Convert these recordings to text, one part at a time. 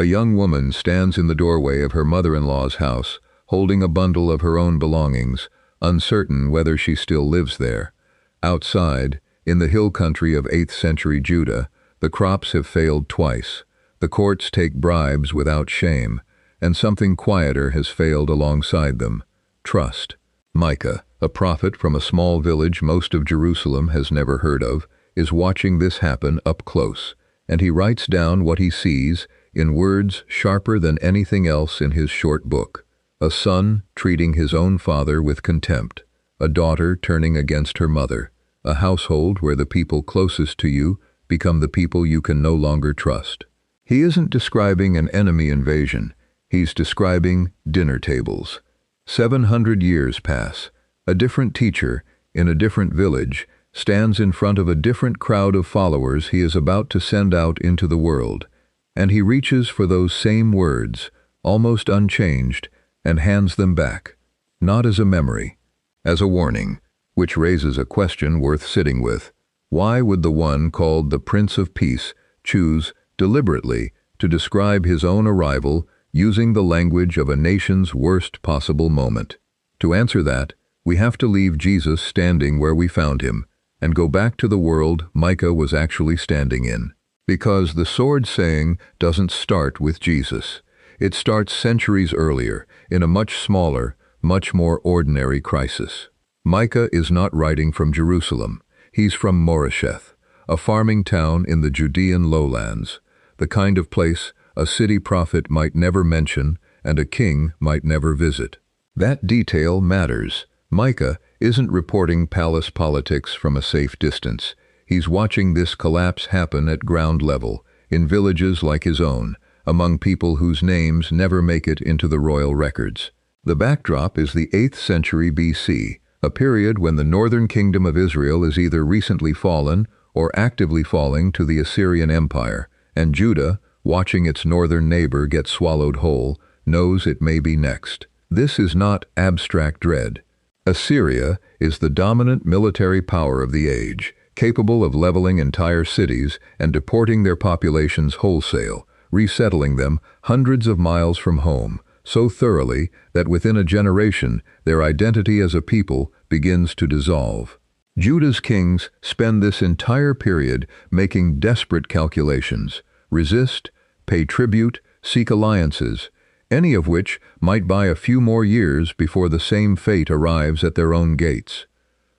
A young woman stands in the doorway of her mother-in-law's house, holding a bundle of her own belongings, uncertain whether she still lives there. Outside, in the hill country of 8th century Judah, the crops have failed twice. The courts take bribes without shame, and something quieter has failed alongside them: trust. Micah, a prophet from a small village most of Jerusalem has never heard of, is watching this happen up close, and he writes down what he sees in words sharper than anything else in his short book. A son treating his own father with contempt, a daughter turning against her mother, a household where the people closest to you become the people you can no longer trust. He isn't describing an enemy invasion, he's describing dinner tables. 700 years pass. A different teacher, in a different village, stands in front of a different crowd of followers he is about to send out into the world, and he reaches for those same words, almost unchanged, and hands them back, not as a memory, as a warning, which raises a question worth sitting with. Why would the one called the Prince of Peace choose, deliberately, to describe his own arrival using the language of a nation's worst possible moment? To answer that, we have to leave Jesus standing where we found him, and go back to the world Micah was actually standing in. Because the sword saying doesn't start with Jesus. It starts centuries earlier, in a much smaller, much more ordinary crisis. Micah is not writing from Jerusalem. He's from Moresheth, a farming town in the Judean lowlands, the kind of place a city prophet might never mention and a king might never visit. That detail matters. Micah isn't reporting palace politics from a safe distance. He's watching this collapse happen at ground level, in villages like his own, among people whose names never make it into the royal records. The backdrop is the 8th century BC, a period when the northern kingdom of Israel is either recently fallen or actively falling to the Assyrian Empire, and Judah, watching its northern neighbor get swallowed whole, knows it may be next. This is not abstract dread. Assyria is the dominant military power of the age, capable of leveling entire cities and deporting their populations wholesale, resettling them hundreds of miles from home, so thoroughly that within a generation their identity as a people begins to dissolve. Judah's kings spend this entire period making desperate calculations: resist, pay tribute, seek alliances, any of which might buy a few more years before the same fate arrives at their own gates.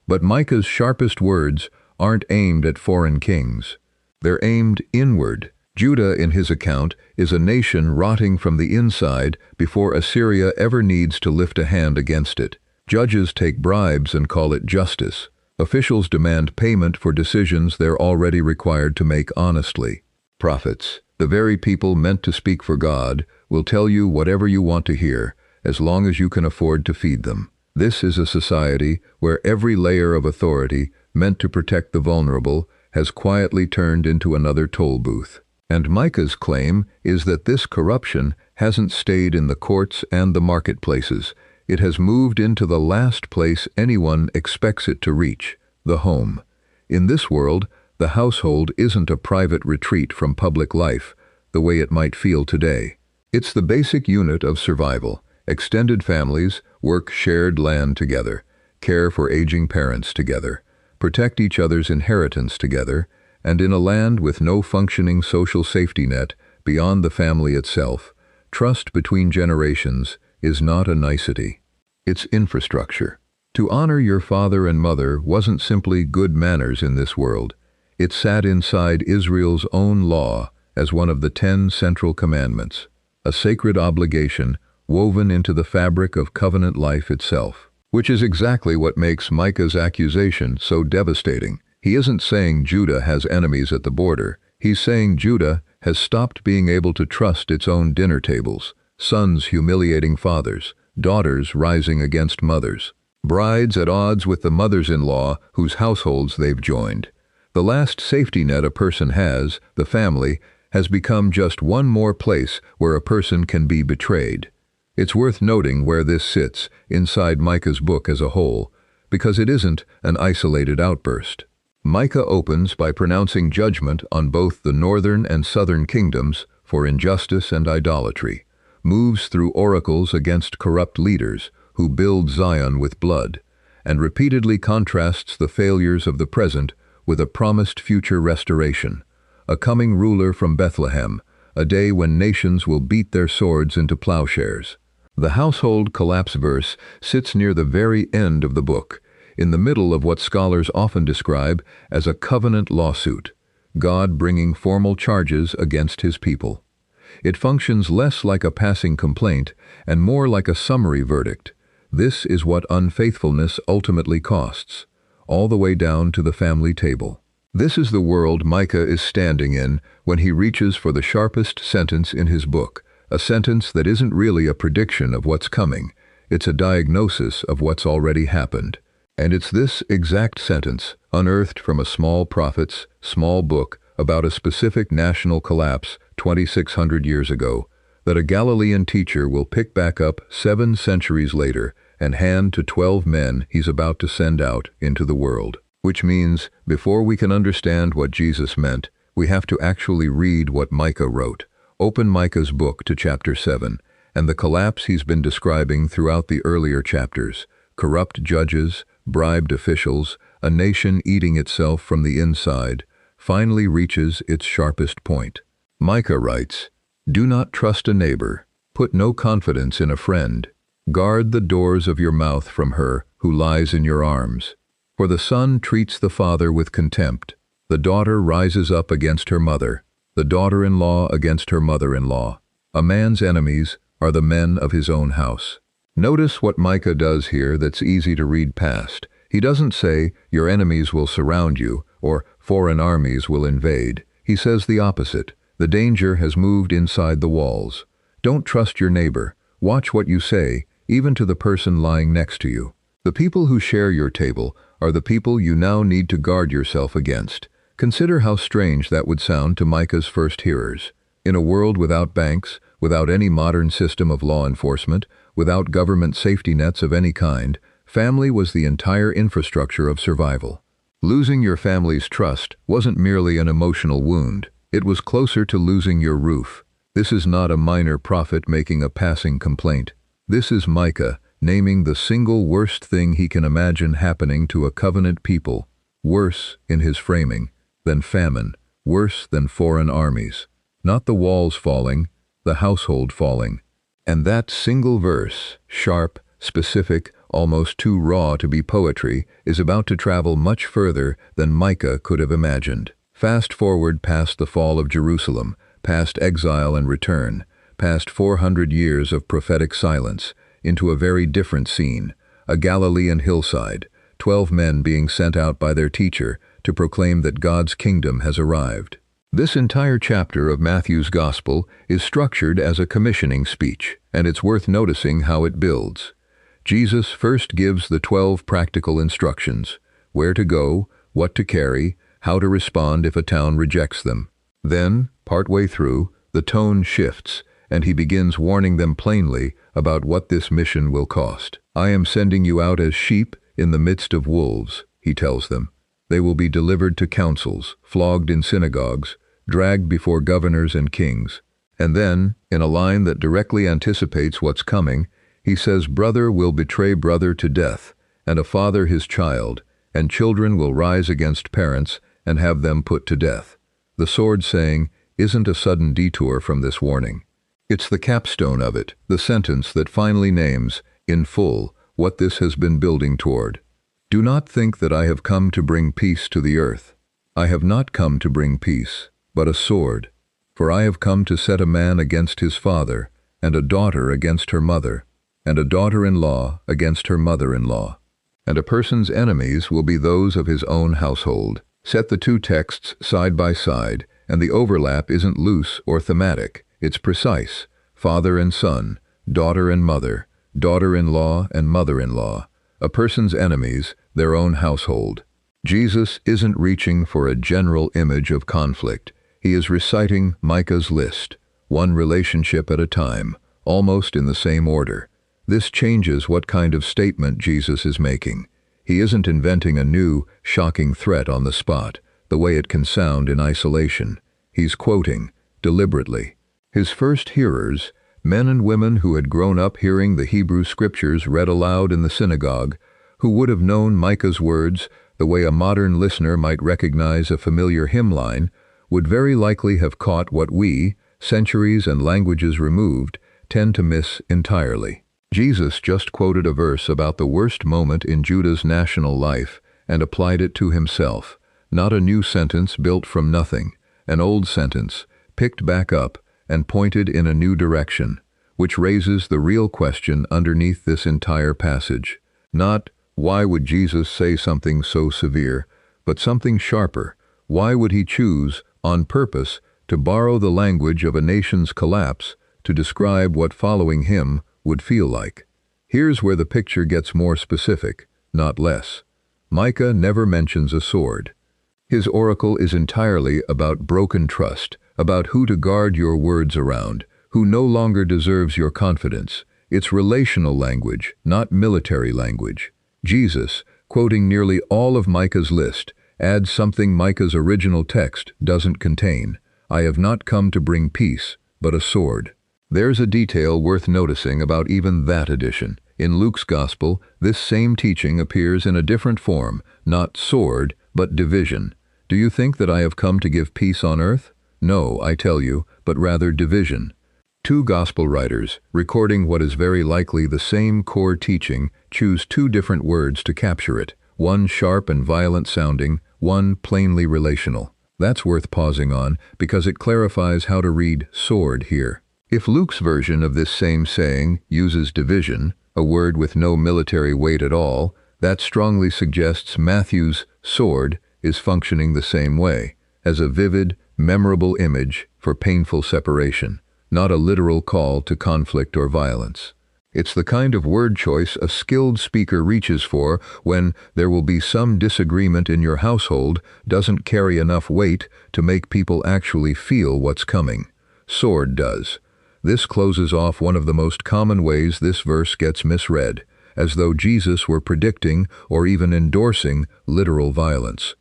But Micah's sharpest words aren't aimed at foreign kings. They're aimed inward. Judah, in his account, is a nation rotting from the inside before Assyria ever needs to lift a hand against it. Judges take bribes and call it justice. Officials demand payment for decisions they're already required to make honestly. Prophets, the very people meant to speak for God, will tell you whatever you want to hear, as long as you can afford to feed them. This is a society where every layer of authority, meant to protect the vulnerable, has quietly turned into another toll booth. And Micah's claim is that this corruption hasn't stayed in the courts and the marketplaces. It has moved into the last place anyone expects it to reach, the home. In this world, the household isn't a private retreat from public life, the way it might feel today. It's the basic unit of survival. Extended families work shared land together, care for aging parents together, protect each other's inheritance together, and in a land with no functioning social safety net beyond the family itself, trust between generations is not a nicety. It's infrastructure. To honor your father and mother wasn't simply good manners in this world. It sat inside Israel's own law as one of the 10 central commandments, a sacred obligation woven into the fabric of covenant life itself. Which is exactly what makes Micah's accusation so devastating. He isn't saying Judah has enemies at the border. He's saying Judah has stopped being able to trust its own dinner tables, sons humiliating fathers, daughters rising against mothers, brides at odds with the mothers-in-law whose households they've joined. The last safety net a person has, the family, has become just one more place where a person can be betrayed. It's worth noting where this sits inside Micah's book as a whole, because it isn't an isolated outburst. Micah opens by pronouncing judgment on both the northern and southern kingdoms for injustice and idolatry, moves through oracles against corrupt leaders who build Zion with blood, and repeatedly contrasts the failures of the present with a promised future restoration, a coming ruler from Bethlehem, a day when nations will beat their swords into plowshares. The household collapse verse sits near the very end of the book, in the middle of what scholars often describe as a covenant lawsuit, God bringing formal charges against his people. It functions less like a passing complaint and more like a summary verdict. This is what unfaithfulness ultimately costs, all the way down to the family table. This is the world Micah is standing in when he reaches for the sharpest sentence in his book, a sentence that isn't really a prediction of what's coming, it's a diagnosis of what's already happened. And it's this exact sentence, unearthed from a small prophet's small book about a specific national collapse 2,600 years ago, that a Galilean teacher will pick back up 7 centuries later and hand to 12 men he's about to send out into the world. Which means, before we can understand what Jesus meant, we have to actually read what Micah wrote. Open Micah's book to chapter 7, and the collapse he's been describing throughout the earlier chapters, corrupt judges, bribed officials, a nation eating itself from the inside, finally reaches its sharpest point. Micah writes, "Do not trust a neighbor, put no confidence in a friend. Guard the doors of your mouth from her who lies in your arms. For the son treats the father with contempt, the daughter rises up against her mother, the daughter-in-law against her mother-in-law. A man's enemies are the men of his own house." Notice what Micah does here that's easy to read past. He doesn't say, "Your enemies will surround you," or "foreign armies will invade." He says the opposite. The danger has moved inside the walls. Don't trust your neighbor. Watch what you say, even to the person lying next to you. The people who share your table are the people you now need to guard yourself against. Consider how strange that would sound to Micah's first hearers. In a world without banks, without any modern system of law enforcement, without government safety nets of any kind, family was the entire infrastructure of survival. Losing your family's trust wasn't merely an emotional wound. It was closer to losing your roof. This is not a minor prophet making a passing complaint. This is Micah naming the single worst thing he can imagine happening to a covenant people, worse in his framing than famine, worse than foreign armies. Not the walls falling, the household falling. And that single verse, sharp, specific, almost too raw to be poetry, is about to travel much further than Micah could have imagined. Fast forward past the fall of Jerusalem, past exile and return, past 400 years of prophetic silence, into a very different scene, a Galilean hillside, 12 men being sent out by their teacher to proclaim that God's kingdom has arrived. This entire chapter of Matthew's Gospel is structured as a commissioning speech, and it's worth noticing how it builds. Jesus first gives the 12 practical instructions: where to go, what to carry, how to respond if a town rejects them. Then, partway through, the tone shifts, and he begins warning them plainly about what this mission will cost. "I am sending you out as sheep in the midst of wolves," he tells them. "They will be delivered to councils, flogged in synagogues, dragged before governors and kings." And then, in a line that directly anticipates what's coming, he says brother will betray brother to death, and a father his child, and children will rise against parents and have them put to death. The sword saying isn't a sudden detour from this warning. It's the capstone of it, the sentence that finally names, in full, what this has been building toward. "Do not think that I have come to bring peace to the earth. I have not come to bring peace, but a sword. For I have come to set a man against his father, and a daughter against her mother, and a daughter-in-law against her mother-in-law. And a person's enemies will be those of his own household." Set the two texts side by side, and the overlap isn't loose or thematic. It's precise. Father and son, daughter and mother, daughter-in-law and mother-in-law. A person's enemies, their own household. Jesus isn't reaching for a general image of conflict. He is reciting Micah's list, one relationship at a time, almost in the same order. This changes what kind of statement Jesus is making. He isn't inventing a new, shocking threat on the spot, the way it can sound in isolation. He's quoting, deliberately, His first hearers, men and women who had grown up hearing the Hebrew scriptures read aloud in the synagogue, who would have known Micah's words the way a modern listener might recognize a familiar hymn line, would very likely have caught what we, centuries and languages removed, tend to miss entirely. Jesus just quoted a verse about the worst moment in Judah's national life and applied it to himself, not a new sentence built from nothing, an old sentence, picked back up and pointed in a new direction, which raises the real question underneath this entire passage. Not, why would Jesus say something so severe, but something sharper. Why would he choose, on purpose, to borrow the language of a nation's collapse to describe what following him would feel like? Here's where the picture gets more specific, not less. Micah never mentions a sword. His oracle is entirely about broken trust, about who to guard your words around, who no longer deserves your confidence. It's relational language, not military language. Jesus, quoting nearly all of Micah's list, adds something Micah's original text doesn't contain. I have not come to bring peace, but a sword. There's a detail worth noticing about even that addition. In Luke's Gospel, this same teaching appears in a different form, not sword, but division. Do you think that I have come to give peace on earth? No, I tell you, but rather division. Two gospel writers, recording what is very likely the same core teaching, choose two different words to capture it, one sharp and violent sounding, one plainly relational. That's worth pausing on because it clarifies how to read sword here. If Luke's version of this same saying uses division, a word with no military weight at all, that strongly suggests Matthew's sword is functioning the same way, as a vivid, memorable image for painful separation, not a literal call to conflict or violence. It's the kind of word choice a skilled speaker reaches for when there will be some disagreement in your household doesn't carry enough weight to make people actually feel what's coming. Sword does. This closes off one of the most common ways this verse gets misread, as though Jesus were predicting or even endorsing literal violence.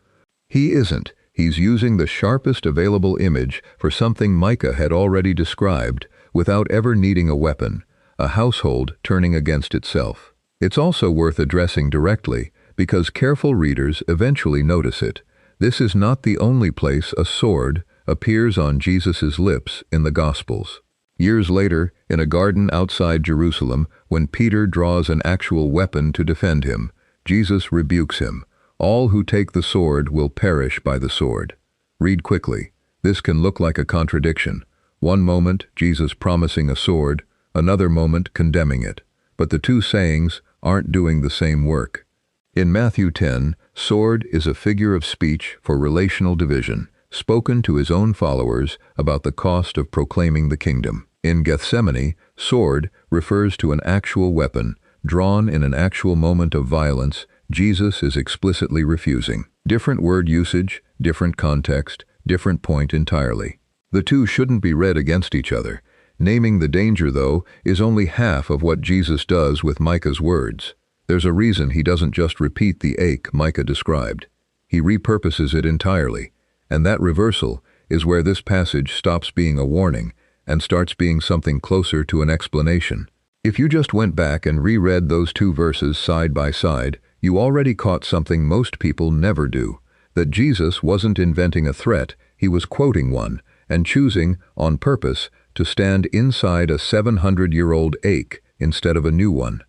He isn't. He's using the sharpest available image for something Micah had already described without ever needing a weapon, a household turning against itself. It's also worth addressing directly because careful readers eventually notice it. This is not the only place a sword appears on Jesus' lips in the Gospels. Years later, in a garden outside Jerusalem, when Peter draws an actual weapon to defend him, Jesus rebukes him. All who take the sword will perish by the sword. Read quickly. This can look like a contradiction. One moment, Jesus promising a sword, another moment condemning it. But the two sayings aren't doing the same work. In Matthew 10, sword is a figure of speech for relational division, spoken to his own followers about the cost of proclaiming the kingdom. In Gethsemane, sword refers to an actual weapon, drawn in an actual moment of violence Jesus is explicitly refusing. Different word usage, different context, different point entirely. The two shouldn't be read against each other. Naming the danger, though, is only half of what Jesus does with Micah's words. There's a reason he doesn't just repeat the ache Micah described. He repurposes it entirely, and that reversal is where this passage stops being a warning and starts being something closer to an explanation. If you just went back and reread those two verses side by side, you already caught something most people never do, that Jesus wasn't inventing a threat, he was quoting one, and choosing, on purpose, to stand inside a 700-year-old ache instead of a new one.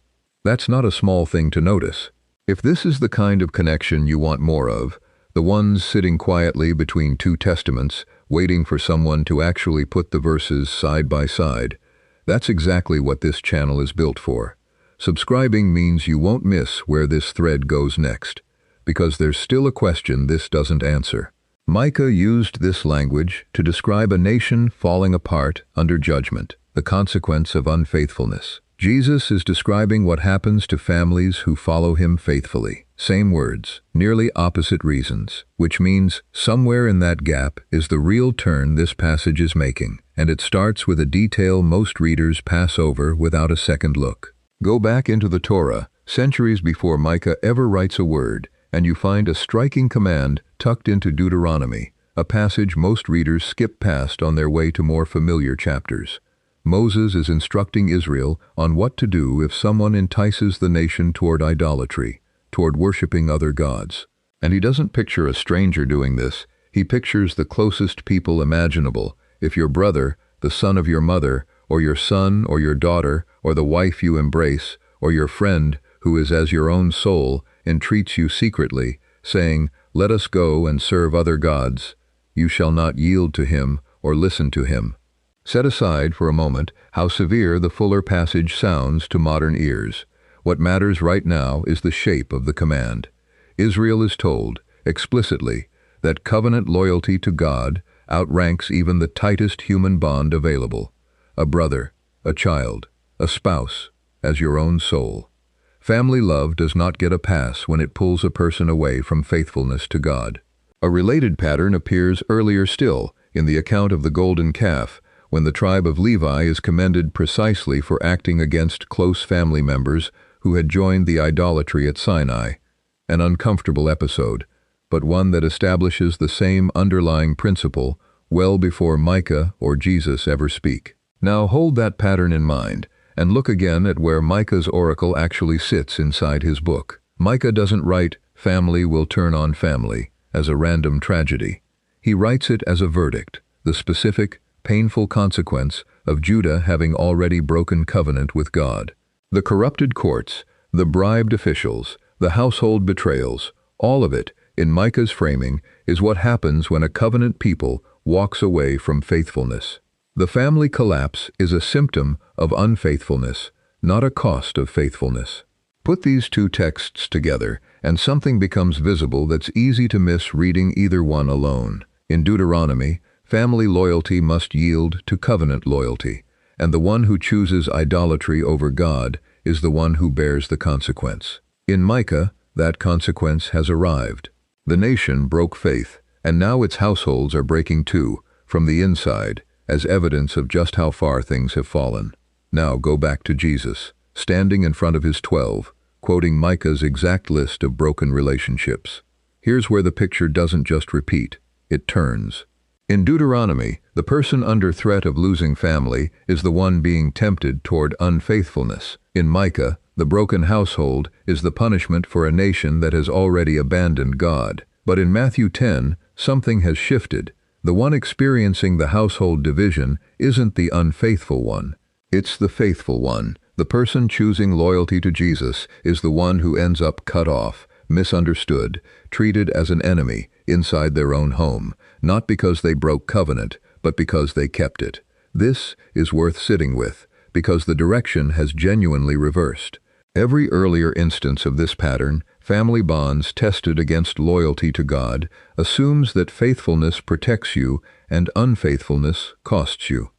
That's not a small thing to notice. If this is the kind of connection you want more of, the ones sitting quietly between two testaments, waiting for someone to actually put the verses side by side, that's exactly what this channel is built for. Subscribing means you won't miss where this thread goes next, because there's still a question this doesn't answer. Micah used this language to describe a nation falling apart under judgment, the consequence of unfaithfulness. Jesus is describing what happens to families who follow him faithfully. Same words, nearly opposite reasons, which means somewhere in that gap is the real turn this passage is making, and it starts with a detail most readers pass over without a second look. Go back into the Torah, centuries before Micah ever writes a word, and you find a striking command tucked into Deuteronomy, a passage most readers skip past on their way to more familiar chapters. Moses is instructing Israel on what to do if someone entices the nation toward idolatry, toward worshiping other gods. And he doesn't picture a stranger doing this. He pictures the closest people imaginable. If your brother, the son of your mother, or your son or your daughter, or the wife you embrace, or your friend, who is as your own soul, entreats you secretly, saying, "Let us go and serve other gods," you shall not yield to him or listen to him. Set aside for a moment how severe the fuller passage sounds to modern ears. What matters right now is the shape of the command. Israel is told, explicitly, that covenant loyalty to God outranks even the tightest human bond available: a brother, a child, a spouse, as your own soul. Family love does not get a pass when it pulls a person away from faithfulness to God. A related pattern appears earlier still, in the account of the golden calf, when the tribe of Levi is commended precisely for acting against close family members who had joined the idolatry at Sinai. An uncomfortable episode, but one that establishes the same underlying principle well before Micah or Jesus ever speak. Now hold that pattern in mind, and look again at where Micah's oracle actually sits inside his book. Micah doesn't write, "Family will turn on family," as a random tragedy. He writes it as a verdict, the specific, painful consequence of Judah having already broken covenant with God. The corrupted courts, the bribed officials, the household betrayals, all of it, in Micah's framing, is what happens when a covenant people walks away from faithfulness. The family collapse is a symptom of unfaithfulness, not a cost of faithfulness. Put these two texts together, and something becomes visible that's easy to miss reading either one alone. In Deuteronomy, family loyalty must yield to covenant loyalty, and the one who chooses idolatry over God is the one who bears the consequence. In Micah, that consequence has arrived. The nation broke faith, and now its households are breaking too, from the inside, as evidence of just how far things have fallen. Now go back to Jesus, standing in front of his 12, quoting Micah's exact list of broken relationships. Here's where the picture doesn't just repeat, it turns. In Deuteronomy, the person under threat of losing family is the one being tempted toward unfaithfulness. In Micah, the broken household is the punishment for a nation that has already abandoned God. But in Matthew 10, something has shifted. The one experiencing the household division isn't the unfaithful one. It's the faithful one. The person choosing loyalty to Jesus is the one who ends up cut off, misunderstood, treated as an enemy inside their own home, not because they broke covenant, but because they kept it. This is worth sitting with, because the direction has genuinely reversed. Every earlier instance of this pattern, family bonds tested against loyalty to God, assumes that faithfulness protects you and unfaithfulness costs you.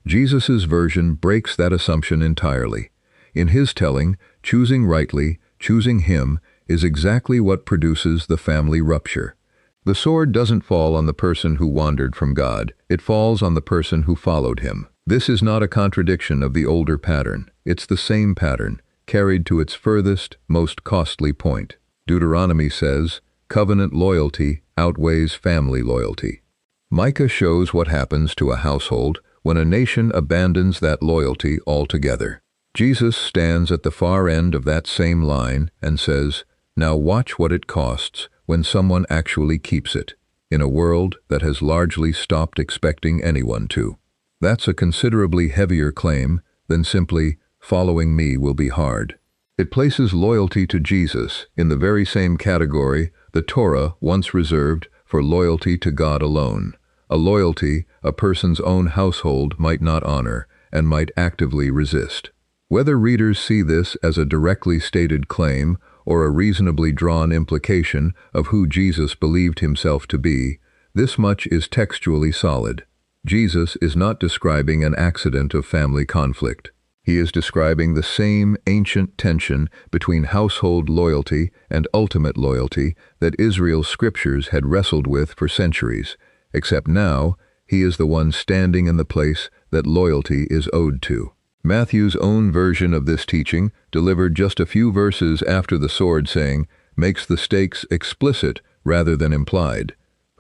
Jesus' version breaks that assumption entirely. In his telling, choosing rightly, choosing him, is exactly what produces the family rupture. The sword doesn't fall on the person who wandered from God, it falls on the person who followed him. This is not a contradiction of the older pattern, it's the same pattern, carried to its furthest, most costly point. Deuteronomy says, covenant loyalty outweighs family loyalty. Micah shows what happens to a household when a nation abandons that loyalty altogether. Jesus stands at the far end of that same line and says, "Now watch what it costs when someone actually keeps it, in a world that has largely stopped expecting anyone to." That's a considerably heavier claim than simply, "Following me will be hard." It places loyalty to Jesus in the very same category the Torah once reserved for loyalty to God alone, a loyalty a person's own household might not honor and might actively resist. Whether readers see this as a directly stated claim or a reasonably drawn implication of who Jesus believed himself to be, this much is textually solid. Jesus is not describing an accident of family conflict. He is describing the same ancient tension between household loyalty and ultimate loyalty that Israel's scriptures had wrestled with for centuries, except now he is the one standing in the place that loyalty is owed to. Matthew's own version of this teaching, delivered just a few verses after the sword saying, makes the stakes explicit rather than implied.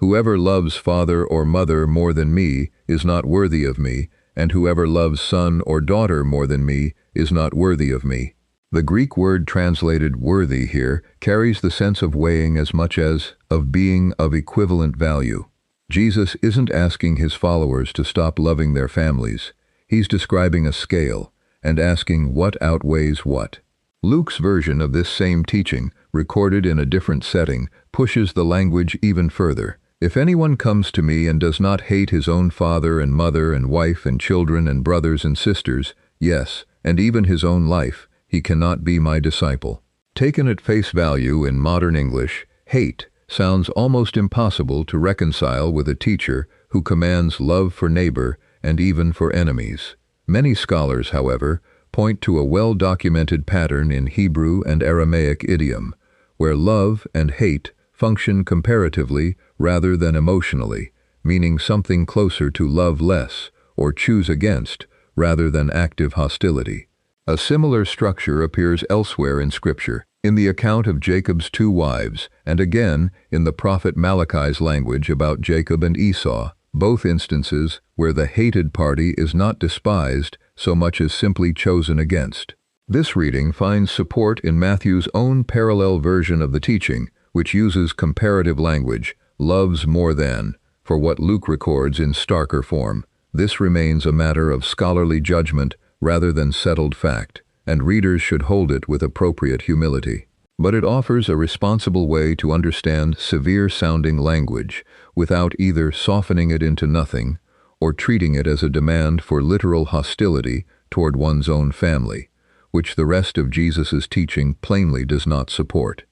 Whoever loves father or mother more than me is not worthy of me, and whoever loves son or daughter more than me is not worthy of me." The Greek word translated worthy here carries the sense of weighing as much as of being of equivalent value. Jesus isn't asking his followers to stop loving their families. He's describing a scale and asking what outweighs what. Luke's version of this same teaching, recorded in a different setting, pushes the language even further. "If anyone comes to me and does not hate his own father and mother and wife and children and brothers and sisters, yes, and even his own life, he cannot be my disciple." Taken at face value in modern English, hate sounds almost impossible to reconcile with a teacher who commands love for neighbor and even for enemies. Many scholars, however, point to a well-documented pattern in Hebrew and Aramaic idiom, where love and hate function comparatively rather than emotionally, meaning something closer to love less or choose against rather than active hostility. A similar structure appears elsewhere in Scripture, in the account of Jacob's 2 wives, and again in the prophet Malachi's language about Jacob and Esau, both instances where the hated party is not despised so much as simply chosen against. This reading finds support in Matthew's own parallel version of the teaching, which uses comparative language, loves more than, for what Luke records in starker form. This remains a matter of scholarly judgment rather than settled fact, and readers should hold it with appropriate humility. But it offers a responsible way to understand severe-sounding language without either softening it into nothing or treating it as a demand for literal hostility toward one's own family, which the rest of Jesus' teaching plainly does not support,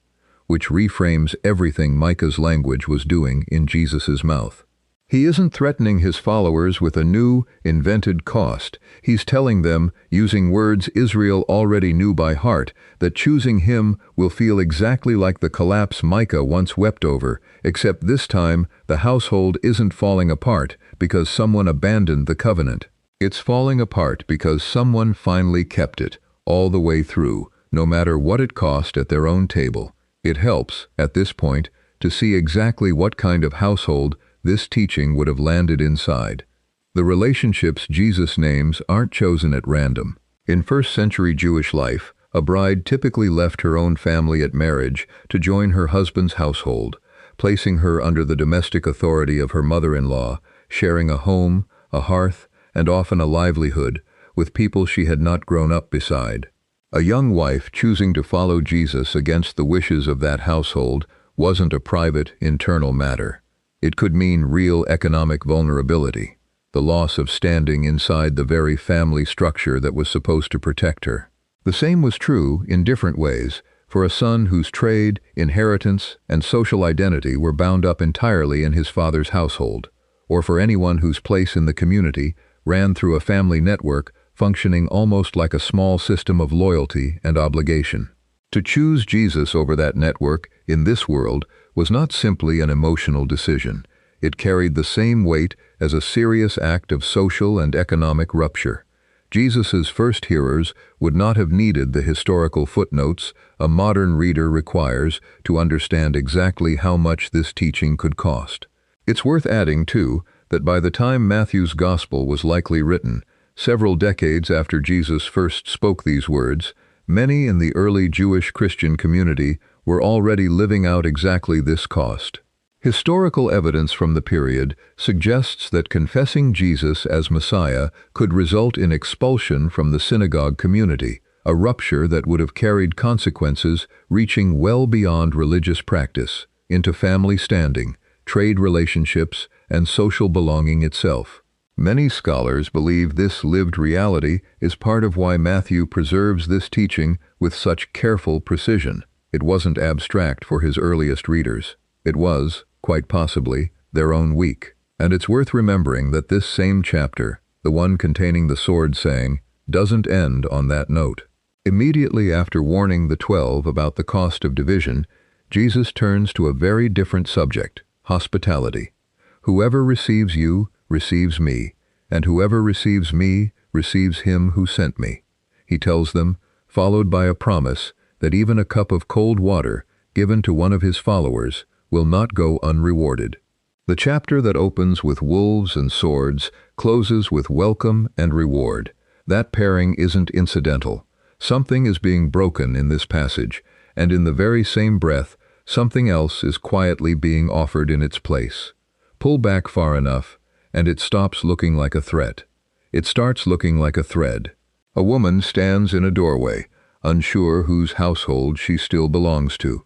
which reframes everything Micah's language was doing in Jesus' mouth. He isn't threatening his followers with a new, invented cost. He's telling them, using words Israel already knew by heart, that choosing him will feel exactly like the collapse Micah once wept over, except this time the household isn't falling apart because someone abandoned the covenant. It's falling apart because someone finally kept it, all the way through, no matter what it cost at their own table. It helps, at this point, to see exactly what kind of household this teaching would have landed inside. The relationships Jesus names aren't chosen at random. In first-century Jewish life, a bride typically left her own family at marriage to join her husband's household, placing her under the domestic authority of her mother-in-law, sharing a home, a hearth, and often a livelihood with people she had not grown up beside. A young wife choosing to follow Jesus against the wishes of that household wasn't a private, internal matter. It could mean real economic vulnerability, the loss of standing inside the very family structure that was supposed to protect her. The same was true, in different ways, for a son whose trade, inheritance, and social identity were bound up entirely in his father's household, or for anyone whose place in the community ran through a family network functioning almost like a small system of loyalty and obligation. To choose Jesus over that network, in this world, was not simply an emotional decision. It carried the same weight as a serious act of social and economic rupture. Jesus' first hearers would not have needed the historical footnotes a modern reader requires to understand exactly how much this teaching could cost. It's worth adding, too, that by the time Matthew's Gospel was likely written, several decades after Jesus first spoke these words, many in the early Jewish Christian community were already living out exactly this cost. Historical evidence from the period suggests that confessing Jesus as Messiah could result in expulsion from the synagogue community, a rupture that would have carried consequences reaching well beyond religious practice, into family standing, trade relationships, and social belonging itself. Many scholars believe this lived reality is part of why Matthew preserves this teaching with such careful precision. It wasn't abstract for his earliest readers. It was, quite possibly, their own week. And it's worth remembering that this same chapter, the one containing the sword saying, doesn't end on that note. Immediately after warning the 12 about the cost of division, Jesus turns to a very different subject, hospitality. Whoever receives you receives me, and whoever receives me receives him who sent me. He tells them, followed by a promise that even a cup of cold water given to one of his followers will not go unrewarded. The chapter that opens with wolves and swords closes with welcome and reward. That pairing isn't incidental. Something is being broken in this passage, and in the very same breath, something else is quietly being offered in its place. Pull back far enough, and it stops looking like a threat. It starts looking like a thread. A woman stands in a doorway, unsure whose household she still belongs to.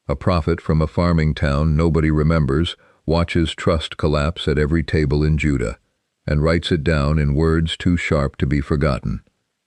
A prophet from a farming town nobody remembers watches trust collapse at every table in Judah, and writes it down in words too sharp to be forgotten.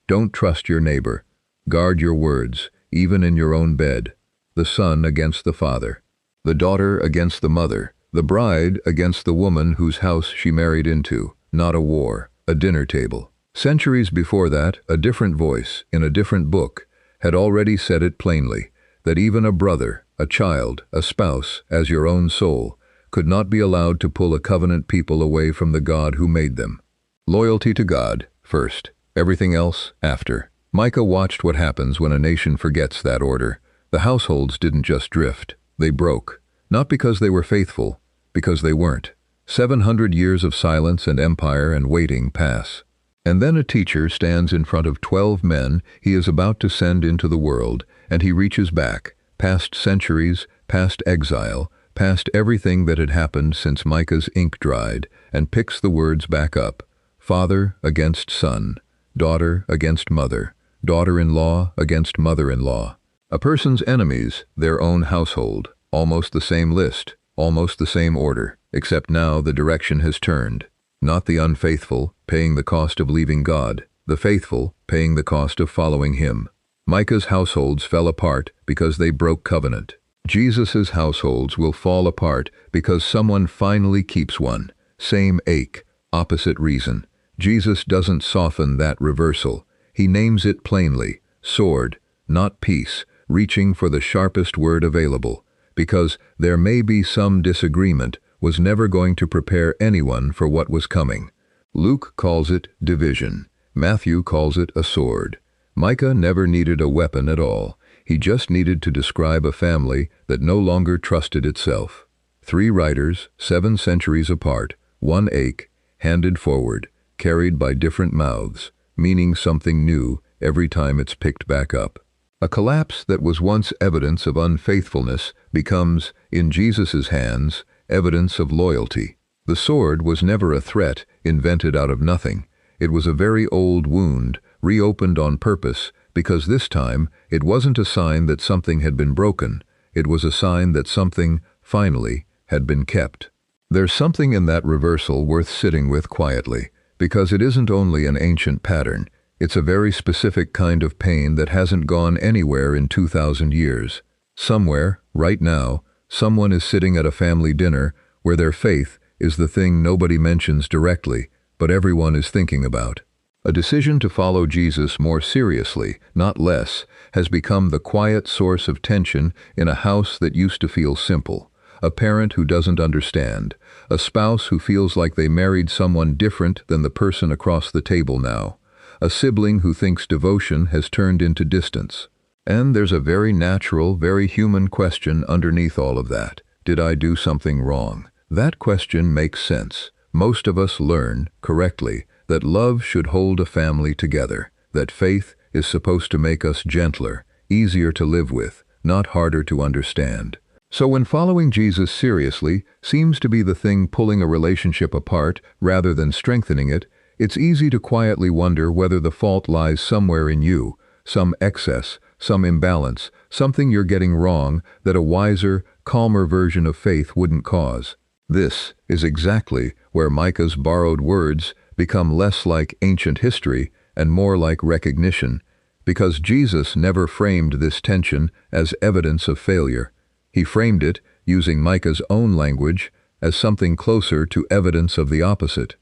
Don't trust your neighbor. Guard your words, even in your own bed. The son against the father, the daughter against the mother, the bride against the woman whose house she married into. Not a war, a dinner table. Centuries before that, a different voice, in a different book, had already said it plainly, that even a brother, a child, a spouse, as your own soul, could not be allowed to pull a covenant people away from the God who made them. Loyalty to God, first. Everything else, after. Micah watched what happens when a nation forgets that order. The households didn't just drift. They broke. Not because they were faithful, because they weren't. 700 years of silence and empire and waiting pass. And then a teacher stands in front of 12 men he is about to send into the world, and he reaches back, past centuries, past exile, past everything that had happened since Micah's ink dried, and picks the words back up. Father against son, daughter against mother, daughter-in-law against mother-in-law. A person's enemies, their own household. Almost the same list, almost the same order, except now the direction has turned. Not the unfaithful, paying the cost of leaving God, the faithful, paying the cost of following Him. Micah's households fell apart because they broke covenant. Jesus' households will fall apart because someone finally keeps one. Same ache, opposite reason. Jesus doesn't soften that reversal. He names it plainly, sword, not peace, reaching for the sharpest word available, because there may be some disagreement was never going to prepare anyone for what was coming. Luke calls it division. Matthew calls it a sword. Micah never needed a weapon at all. He just needed to describe a family that no longer trusted itself. 3 writers, 7 centuries apart, one ache, handed forward, carried by different mouths, meaning something new every time it's picked back up. A collapse that was once evidence of unfaithfulness becomes, in Jesus' hands, evidence of loyalty. The sword was never a threat invented out of nothing. It was a very old wound, reopened on purpose, because this time it wasn't a sign that something had been broken. It was a sign that something, finally, had been kept. There's something in that reversal worth sitting with quietly, because it isn't only an ancient pattern. It's a very specific kind of pain that hasn't gone anywhere in 2,000 years. Somewhere, right now, someone is sitting at a family dinner where their faith is the thing nobody mentions directly, but everyone is thinking about. A decision to follow Jesus more seriously, not less, has become the quiet source of tension in a house that used to feel simple. A parent who doesn't understand. A spouse who feels like they married someone different than the person across the table now. A sibling who thinks devotion has turned into distance. And there's a very natural, very human question underneath all of that. Did I do something wrong? That question makes sense. Most of us learn, correctly, that love should hold a family together, that faith is supposed to make us gentler, easier to live with, not harder to understand. So when following Jesus seriously seems to be the thing pulling a relationship apart rather than strengthening it, it's easy to quietly wonder whether the fault lies somewhere in you, some excess, some imbalance, something you're getting wrong that a wiser, calmer version of faith wouldn't cause. This is exactly where Micah's borrowed words become less like ancient history and more like recognition, because Jesus never framed this tension as evidence of failure. He framed it, using Micah's own language, as something closer to evidence of the opposite.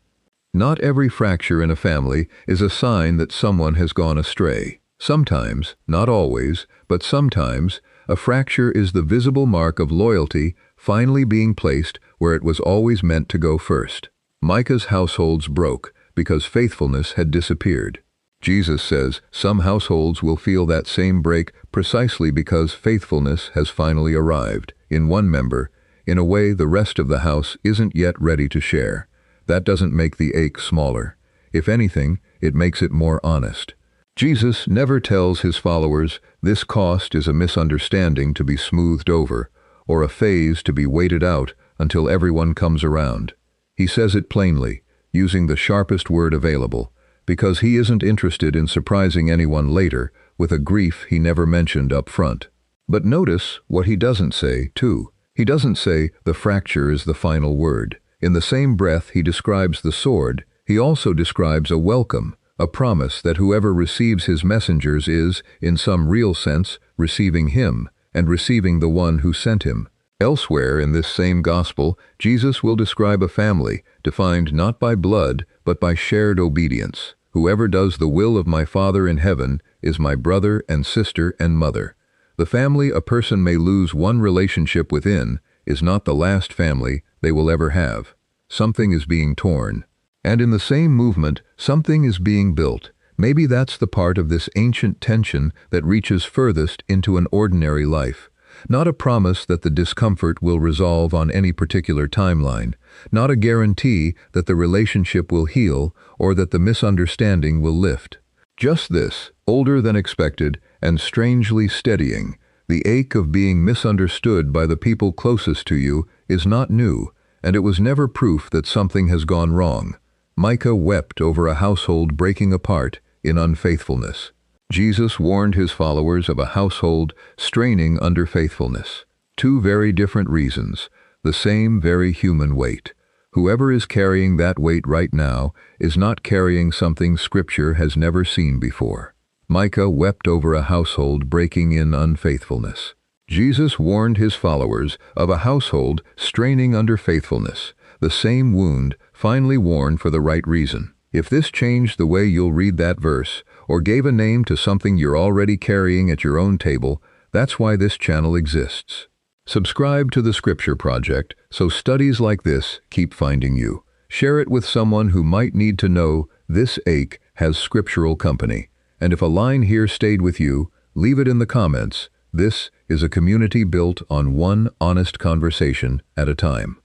Not every fracture in a family is a sign that someone has gone astray. Sometimes, not always, but sometimes, a fracture is the visible mark of loyalty finally being placed where it was always meant to go first. Micah's households broke because faithfulness had disappeared. Jesus says some households will feel that same break precisely because faithfulness has finally arrived, in one member, in a way the rest of the house isn't yet ready to share. That doesn't make the ache smaller. If anything, it makes it more honest. Jesus never tells his followers this cost is a misunderstanding to be smoothed over, or a phase to be waited out until everyone comes around. He says it plainly, using the sharpest word available, because he isn't interested in surprising anyone later with a grief he never mentioned up front. But notice what he doesn't say, too. He doesn't say the fracture is the final word. In the same breath he describes the sword, he also describes a welcome, a promise that whoever receives his messengers is, in some real sense, receiving him, and receiving the one who sent him. Elsewhere in this same gospel, Jesus will describe a family, defined not by blood, but by shared obedience. Whoever does the will of my Father in heaven is my brother and sister and mother. The family a person may lose one relationship within is not the last family they will ever have. Something is being torn. And in the same movement, something is being built. Maybe that's the part of this ancient tension that reaches furthest into an ordinary life. Not a promise that the discomfort will resolve on any particular timeline, not a guarantee that the relationship will heal or that the misunderstanding will lift. Just this, older than expected and strangely steadying. The ache of being misunderstood by the people closest to you is not new, and it was never proof that something has gone wrong. Micah wept over a household breaking apart in unfaithfulness. Jesus warned his followers of a household straining under faithfulness. Two very different reasons, the same very human weight. Whoever is carrying that weight right now is not carrying something Scripture has never seen before. Micah wept over a household breaking in unfaithfulness. Jesus warned his followers of a household straining under faithfulness, the same wound finally worn for the right reason. If this changed the way you'll read that verse, or gave a name to something you're already carrying at your own table, that's why this channel exists. Subscribe to the Scripture Project so studies like this keep finding you. Share it with someone who might need to know this ache has scriptural company. And if a line here stayed with you, leave it in the comments. This is a community built on one honest conversation at a time.